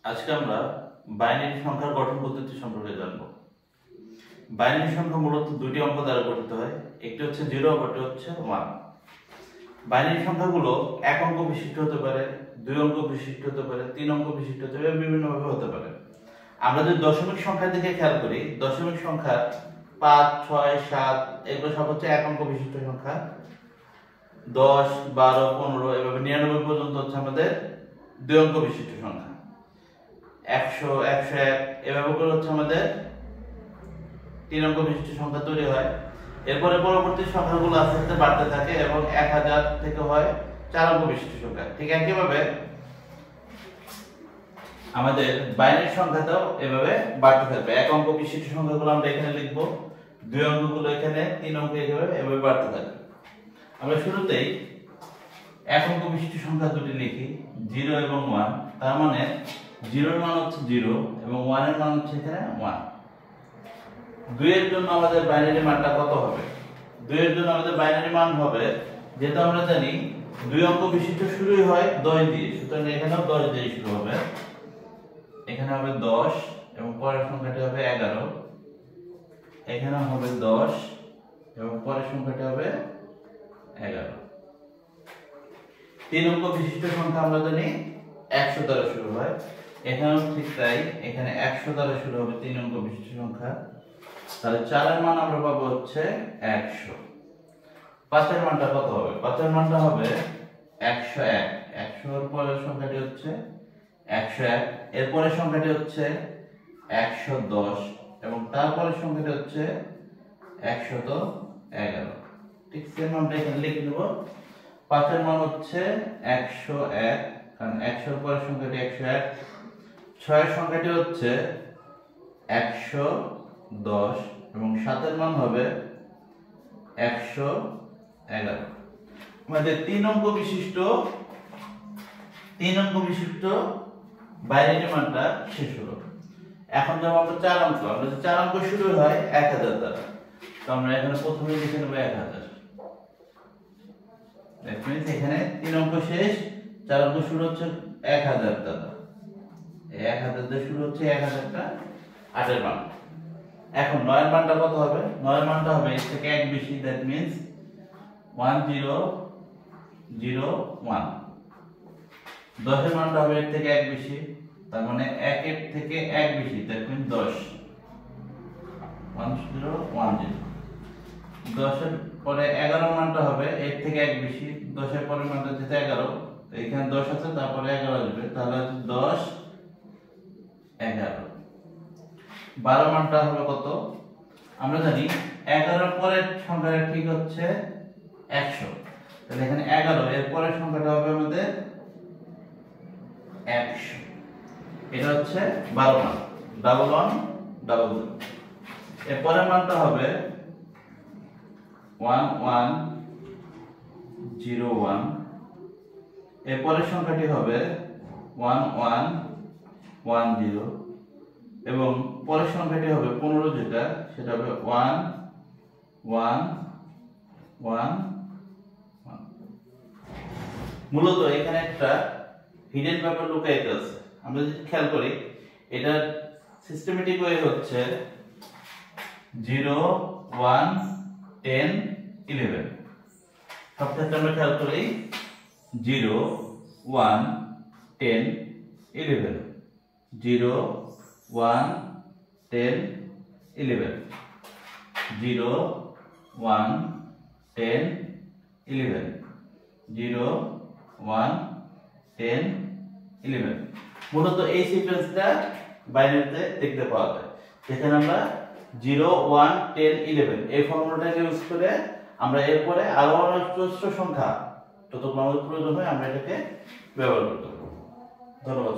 আজকে আমরা বাইনারি সংখ্যার গঠন পদ্ধতি সম্পর্কে জানব। বাইনারি সংখ্যা মূলত দুটি অঙ্ক দ্বারা গঠিত হয়, একটি হচ্ছে 0 অপরটি হচ্ছে 1। বাইনারি সংখ্যাগুলো এক অঙ্ক বিশিষ্ট হতে পারে, 2 অঙ্ক বিশিষ্ট হতে পারে, 3 অঙ্ক বিশিষ্ট হতে পারে, বিভিন্ন ভাবে হতে পারে। আমরা যদি দশমিক সংখ্যার দিকে খেয়াল করি, দশমিক সংখ্যা 5, 6, 7 এগুলো সব হচ্ছে এক অঙ্ক বিশিষ্ট সংখ্যা। 10, 12, 15 এভাবে 99 পর্যন্ত হচ্ছে আমাদের 2 অঙ্ক বিশিষ্ট সংখ্যা। 100, 101 এভাবে করে হচ্ছে আমাদের 3 অঙ্ক বিশিষ্ট সংখ্যা তৈরি হয়। এরপরে পরবর্তী সংখ্যাগুলো আস্তে আস্তে বাড়তে থাকে এবং 1000 থেকে হয় 4 অঙ্ক বিশিষ্ট সংখ্যা। ঠিক একইভাবে আমাদের বাইনারি সংখ্যাটাও এভাবে বাড়তে থাকবে। এক অঙ্ক বিশিষ্ট সংখ্যাগুলো আমরা এখানে লিখব, 2 অঙ্কগুলো এখানে, 3 অঙ্ক এভাবে বাড়তে থাকবে। আমরা শুরুতেই এক অঙ্ক বিশিষ্ট সংখ্যা দুটি লিখি, 0 এবং 1। তার মানে 0 এর মান হচ্ছে 0 এবং 1 এর মান হচ্ছে এখানে 1। 2 এর জন্য আমাদের বাইনারি মানটা কত হবে? 2 এর জন্য আমাদের বাইনারি মান হবে, যেটা আমরা জানি 2 অঙ্ক বিশিষ্ট শুরুই হয় 10 দিয়ে, সুতরাং এখানেও 10 দিয়ে শুরু হবে। এখানে হবে 10 এবং পরের সংখ্যাটি হবে 11। এখানে হবে 10 এবং পরের সংখ্যাটি হবে 11। 3 অঙ্ক বিশিষ্ট সংখ্যা আমরা জানি 100 দ্বারা শুরু হয়, এখানেও ঠিক তাই, এখানে 100 দ্বারা শুরু হবে 3 অঙ্ক বিশিষ্ট সংখ্যা। তাহলে 4 এর মান আমরা পাবো হচ্ছে 100। 5 এর মানটা কত হবে? 5 এর মানটা হবে 101। 100 এর পরের সংখ্যাটি হচ্ছে 101, এর পরের সংখ্যাটি হচ্ছে 110 এবং তারপরের সংখ্যাটি হচ্ছে 111। ঠিক সেম আমরা এখানে লিখে নেব। 5 এর মান হচ্ছে 101, কারণ 100 এর পরের সংখ্যাটি 101। 6 এর সংখ্যাটি হচ্ছে 110 এবং 7 এর মান হবে 111। আমাদের 3 অঙ্ক বিশিষ্ট বাইনারি মানটা শেষ হলো। এখন যখন আমরা 4 অঙ্ক, আমরা যে 4 অঙ্ক শুরু হয় 1000 দ্বারা, তো আমরা এখানে প্রথমে লিখে নেব 1000। দ্যাট মিন্স এখানে 3 অঙ্ক শেষ, 4 অঙ্ক শুরু হচ্ছে 1000 দ্বারা। এই 1000 দিয়ে শুরু হচ্ছে 1000টা 8 এর মান। এখন 9 এর মানটা কত হবে? 9 এর মানটা হবে এর থেকে 1 বেশি, দ্যাট মিন্স 1001। 10 এর মানটা হবে এর থেকে 1 বেশি, তার মানে 1 এর থেকে 1 বেশি, দ্যাট মিন্স 10। 1010। 10 এর পরে 11 এর মানটা হবে এর থেকে 1 বেশি, 10 এর পরের মানটা যেটা 11, তো এখানে 10 আছে, তারপরে 11 আসবে, তাহলে হচ্ছে 10, 11। 12 মানটা হবে কত? আমরা জানি 11 এর পরের সংখ্যাটা ঠিক হচ্ছে 100, তাহলে এখানে 11, এর পরের সংখ্যাটা হবে আমাদের 100। এটা হচ্ছে 12 মান, 1111। এর পরের মানটা হবে 1101। এর পরের সংখ্যাটি হবে 1110 এবং পরের সংখ্যাটি হবে 15, যেটা সেটা হবে 1111। মূলত এখানে একটা হিডেন ব্যাপার লুকায়িত আছে। আমরা যদি খেয়াল করি, এটা সিস্টেমেটিক ওয়ে হচ্ছে 0, 1, 10, 11। সব ক্ষেত্রে আমরা খেয়াল করি 0, 1, 10, 11, 0, 1, 10, 11, 0, 1, 10, 11, 0, 1, 10, 11। মূলত এই সিকোয়েন্সটা বাইনারিতে দেখতে পাওয়া যায়, যেখানে আমরা 0, 1, 10, 11 এই ফর্মুলাটাকে ইউজ করে আমরা এরপরে আরো অজস্র সংখ্যা যতগুলো আমাদের প্রয়োজন হয় আমরা এটাকে ব্যবহার করতে পারবো। ধন্যবাদ।